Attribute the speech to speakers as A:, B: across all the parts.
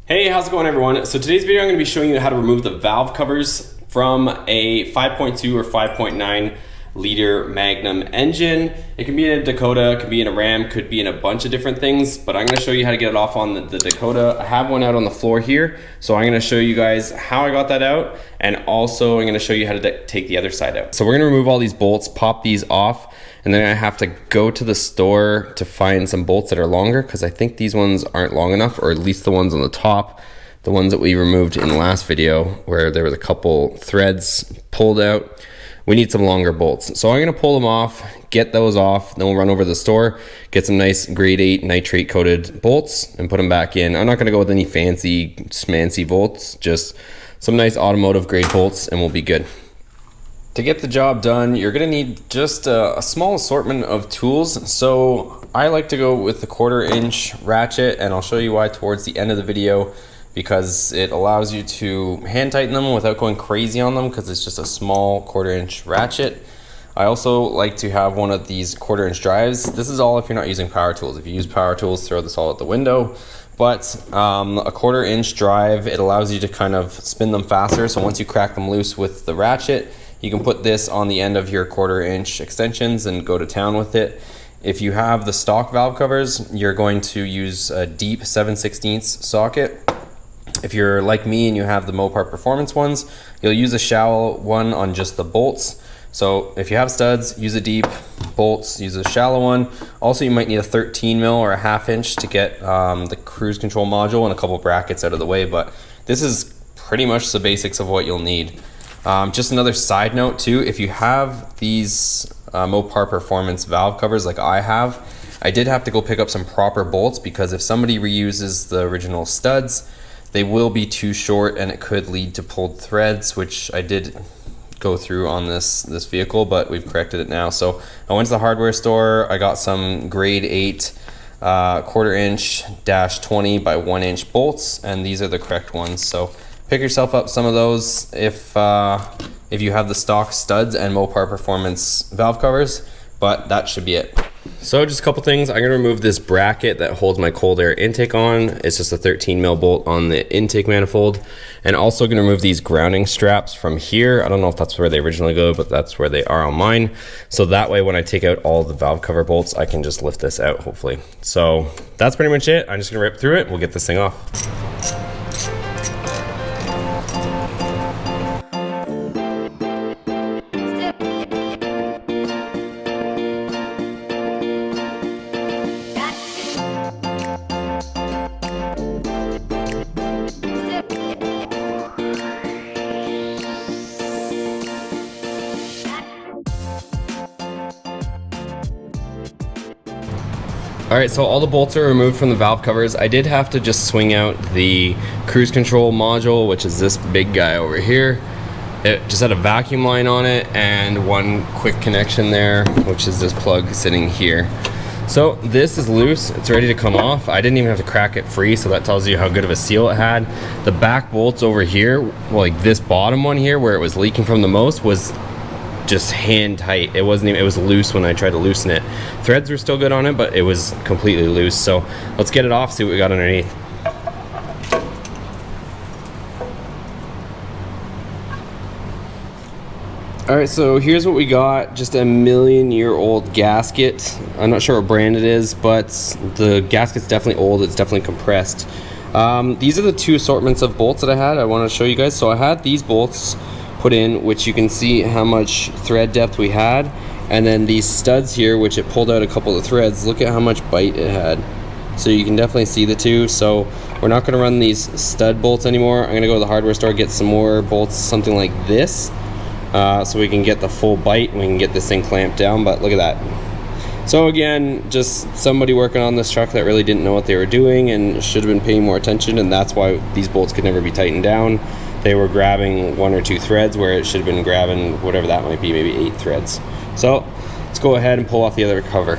A: Hey, how's it going everyone? So today's video I'm going to be showing you how to remove the valve covers from a 5.2 or 5.9 liter Magnum engine. It can be in a Dakota, it could be in a Ram, could be in a bunch of different things, but I'm going to show you how to get it off on the Dakota. I have one out on the floor here, so I'm going to show you guys how I got that out, and also I'm going to show you how to take the other side out. So we're going to remove all these bolts, pop these off, and then I have to go to the store to find some bolts that are longer because I think these ones aren't long enough, or at least the ones on the top, the ones that we removed in the last video where there was a couple threads pulled out. We need some longer bolts. So I'm gonna pull them off, get those off, then we'll run over to the store, get some nice grade 8 nitrate coated bolts and put them back in. I'm not gonna go with any fancy smancy bolts, just some nice automotive grade bolts and we'll be good. To get the job done, you're gonna need just a small assortment of tools. So I like to go with the 1/4 inch ratchet, and I'll show you why towards the end of the video, because it allows you to hand tighten them without going crazy on them because it's just a small 1/4 inch ratchet. I also like to have one of these 1/4 inch drives. This is all if you're not using power tools. If you use power tools, throw this all out the window. But a 1/4 inch drive, it allows you to kind of spin them faster. So once you crack them loose with the ratchet, you can put this on the end of your 1/4 inch extensions and go to town with it. If you have the stock valve covers, you're going to use a deep 7/16 socket. If you're like me and you have the Mopar performance ones, you'll use a shallow one on just the bolts. So if you have studs, use a deep, bolts, use a shallow one. Also, you might need a 13 mil or a 1/2 inch to get the cruise control module and a couple brackets out of the way, but this is pretty much the basics of what you'll need. Just another side note too, if you have these Mopar performance valve covers like I have, I did have to go pick up some proper bolts because if somebody reuses the original studs, they will be too short and it could lead to pulled threads, which I did go through on this vehicle, but we've corrected it now. So I went to the hardware store, I got some grade 8 1/4 inch -20 by 1 inch bolts, and these are the correct ones. So pick yourself up some of those if you have the stock studs and Mopar performance valve covers, but that should be it. So just a couple things. I'm gonna remove this bracket that holds my cold air intake on. It's just a 13 mil bolt on the intake manifold. And also gonna remove these grounding straps from here. I don't know if that's where they originally go, but that's where they are on mine. So that way when I take out all the valve cover bolts, I can just lift this out hopefully. So that's pretty much it. I'm just gonna rip through it. We'll get this thing off. All right, so all the bolts are removed from the valve covers. I did have to just swing out the cruise control module, which is this big guy over here. It just had a vacuum line on it and one quick connection there, which is this plug sitting here. So this is loose, it's ready to come off. I didn't even have to crack it free, so that tells you how good of a seal it had. The back bolts over here, well, like this bottom one here where it was leaking from the most, was just hand tight. It wasn't even, it was loose when I tried to loosen it. Threads were still good on it, but it was completely loose. So let's get it off, see what we got underneath. All right, so here's what we got. Just a 1,000,000-year-old gasket. I'm not sure what brand it is, but the gasket's definitely old. It's definitely compressed. These are the two assortments of bolts that I had. I want to show you guys. So I had these bolts put in, which you can see how much thread depth we had, and then these studs here, which it pulled out a couple of threads. Look at how much bite it had. So you can definitely see the two. So we're not going to run these stud bolts anymore. I'm going to go to the hardware store, get some more bolts, something like this, so we can get the full bite and we can get this thing clamped down. But look at that. So again, just somebody working on this truck that really didn't know what they were doing and should have been paying more attention, and that's why these bolts could never be tightened down. They were grabbing 1 or 2 threads where it should have been grabbing whatever that might be, maybe 8 threads. So let's go ahead and pull off the other cover.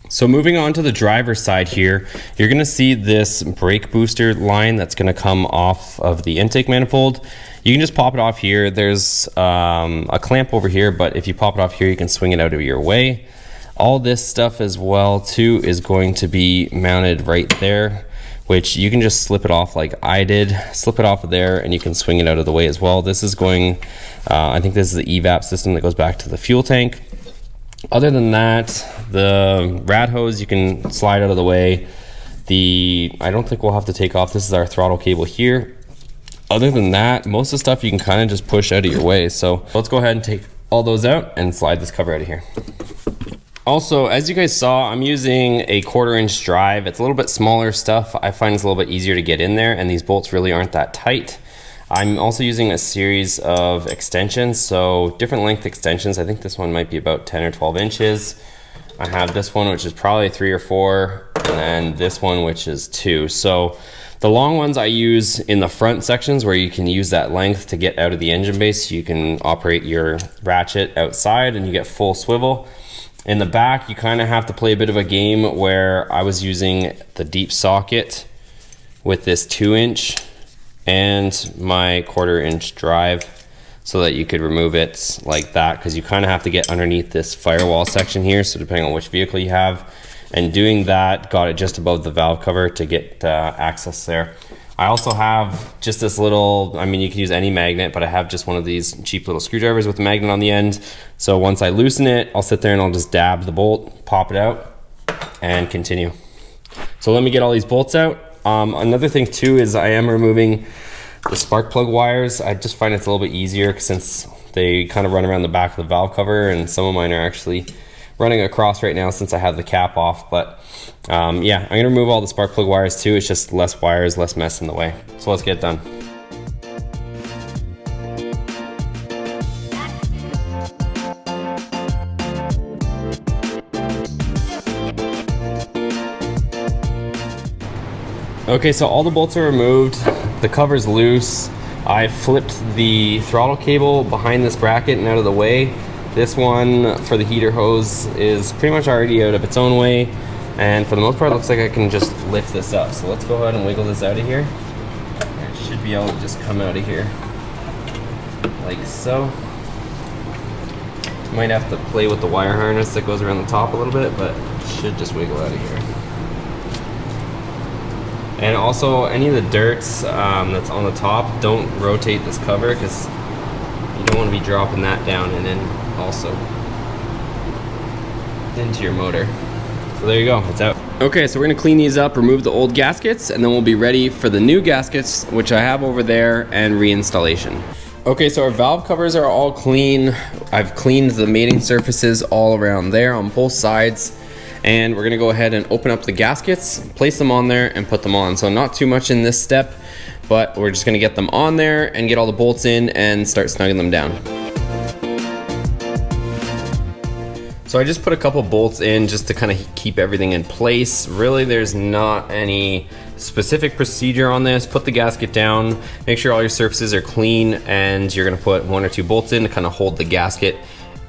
A: So moving on to the driver's side here, you're gonna see this brake booster line that's gonna come off of the intake manifold. You can just pop it off here. There's a clamp over here, but if you pop it off here, you can swing it out of your way. All this stuff as well too is going to be mounted right there. which you can just slip it off like I did. Slip it off of there and you can swing it out of the way as well. This is going, I think this is the evap system that goes back to the fuel tank. Other than that, the rad hose you can slide out of the way. I don't think we'll have to take off. This is our throttle cable here. Other than that, most of the stuff you can kind of just push out of your way. So let's go ahead and take all those out and slide this cover out of here. Also, as you guys saw, I'm using a 1/4 inch drive. It's a little bit smaller stuff. I find it's a little bit easier to get in there, and these bolts really aren't that tight. I'm also using a series of extensions, so different length extensions. I think this one might be about 10 or 12 inches. I have this one, which is probably 3 or 4, and then this one, which is 2. So the long ones I use in the front sections where you can use that length to get out of the engine base. You can operate your ratchet outside and you get full swivel. In the back, you kind of have to play a bit of a game where I was using the deep socket with this 2 inch and my 1/4 inch drive so that you could remove it like that, because you kind of have to get underneath this firewall section here. So depending on which vehicle you have, and doing that got it just above the valve cover to get access there. I also have just this little, I mean, you can use any magnet, but I have just one of these cheap little screwdrivers with a magnet on the end. So once I loosen it, I'll sit there and I'll just dab the bolt, pop it out, and continue. So let me get all these bolts out. Another thing too is I am removing the spark plug wires. I just find it's a little bit easier since they kind of run around the back of the valve cover, and some of mine are actually running across right now since I have the cap off. But yeah, I'm gonna remove all the spark plug wires too. It's just less wires, less mess in the way. So let's get it done. Okay, so all the bolts are removed. The cover's loose. I flipped the throttle cable behind this bracket and out of the way. This one for the heater hose is pretty much already out of its own way. And for the most part, it looks like I can just lift this up. So let's go ahead and wiggle this out of here. It should be able to just come out of here like so. Might have to play with the wire harness that goes around the top a little bit, but it should just wiggle out of here. And also, any of the dirt that's on the top, don't rotate this cover, because you don't want to be dropping that down and then also into your motor. So there you go, it's out. Okay, so we're gonna clean these up, remove the old gaskets, and then we'll be ready for the new gaskets, which I have over there, and reinstallation. Okay, so our valve covers are all clean. I've cleaned the mating surfaces all around there on both sides. And we're gonna go ahead and open up the gaskets, place them on there, and put them on. So not too much in this step, but we're just gonna get them on there and get all the bolts in and start snugging them down. So I just put a couple bolts in just to kind of keep everything in place. Really, there's not any specific procedure on this. Put the gasket down, make sure all your surfaces are clean, and you're gonna put 1 or 2 bolts in to kind of hold the gasket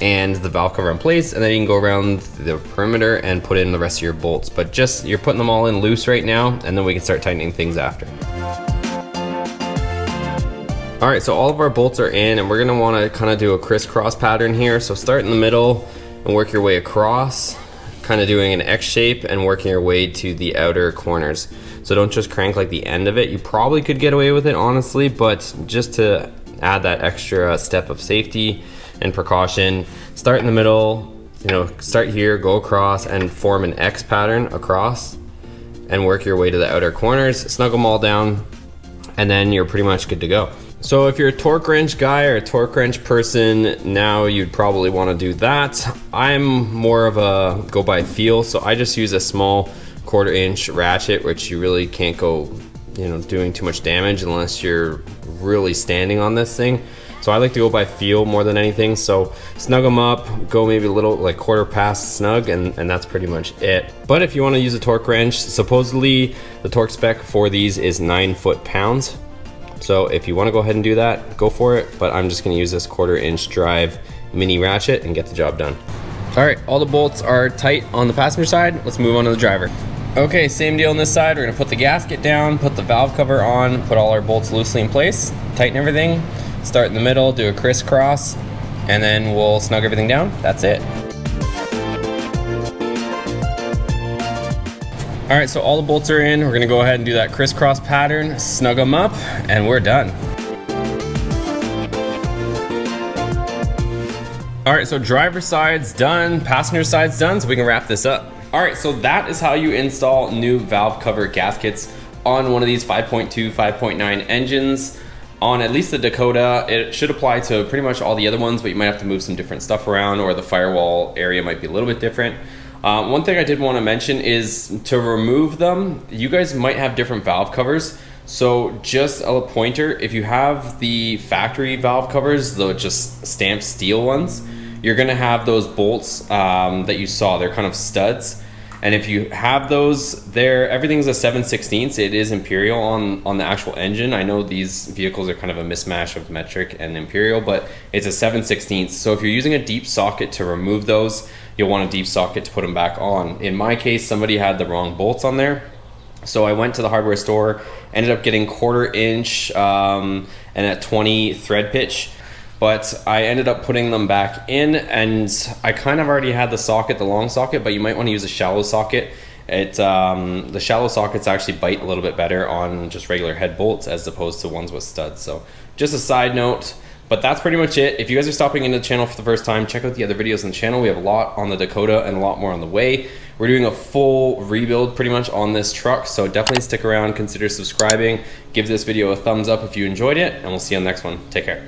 A: and the valve cover in place, and then you can go around the perimeter and put in the rest of your bolts. But just, you're putting them all in loose right now, and then we can start tightening things after. All right, so all of our bolts are in, and we're gonna wanna kinda do a crisscross pattern here. So start in the middle and work your way across, kinda doing an X shape and working your way to the outer corners. So don't just crank like the end of it. You probably could get away with it, honestly, but just to add that extra step of safety and precaution, start in the middle, you know, start here, go across and form an X pattern across and work your way to the outer corners, snug them all down, and then you're pretty much good to go. So if you're a torque wrench guy or a torque wrench person, now you'd probably want to do that. I'm more of a go by feel, so I just use a small 1/4 inch ratchet, which you really can't go, you know, doing too much damage unless you're really standing on this thing. So I like to go by feel more than anything. So snug them up, go maybe a little like 1/4 past snug, and that's pretty much it. But if you want to use a torque wrench, supposedly the torque spec for these is 9 foot-pounds. So if you want to go ahead and do that, go for it. But I'm just going to use this 1/4 inch drive mini ratchet and get the job done. All right, all the bolts are tight on the passenger side. Let's move on to the driver. Okay, same deal on this side. We're gonna put the gasket down, put the valve cover on, put all our bolts loosely in place, tighten everything, start in the middle, do a crisscross, and then we'll snug everything down. That's it. All right, so all the bolts are in. We're gonna go ahead and do that crisscross pattern, snug them up, and we're done. All right, so driver side's done, passenger side's done, so we can wrap this up. All right, so that is how you install new valve cover gaskets on one of these 5.2, 5.9 engines. On at least the Dakota, it should apply to pretty much all the other ones, but you might have to move some different stuff around, or the firewall area might be a little bit different. One thing I did want to mention is to remove them, you guys might have different valve covers. So just a pointer, if you have the factory valve covers, the just stamped steel ones, you're gonna have those bolts that you saw, they're kind of studs. And if you have those there, everything's a 7/16. It is imperial on the actual engine. I know these vehicles are kind of a mismatch of metric and imperial, but it's a 7/16. So if you're using a deep socket to remove those, you'll want a deep socket to put them back on. In my case, somebody had the wrong bolts on there. So I went to the hardware store, ended up getting 1/4 inch and a 20 thread pitch. But I ended up putting them back in, and I kind of already had the socket, the long socket, but you might want to use a shallow socket. The shallow sockets actually bite a little bit better on just regular head bolts as opposed to ones with studs. So just a side note, but that's pretty much it. If you guys are stopping into the channel for the first time, check out the other videos on the channel. We have a lot on the Dakota and a lot more on the way. We're doing a full rebuild pretty much on this truck, so definitely stick around, consider subscribing, give this video a thumbs up if you enjoyed it, and we'll see you on the next one. Take care.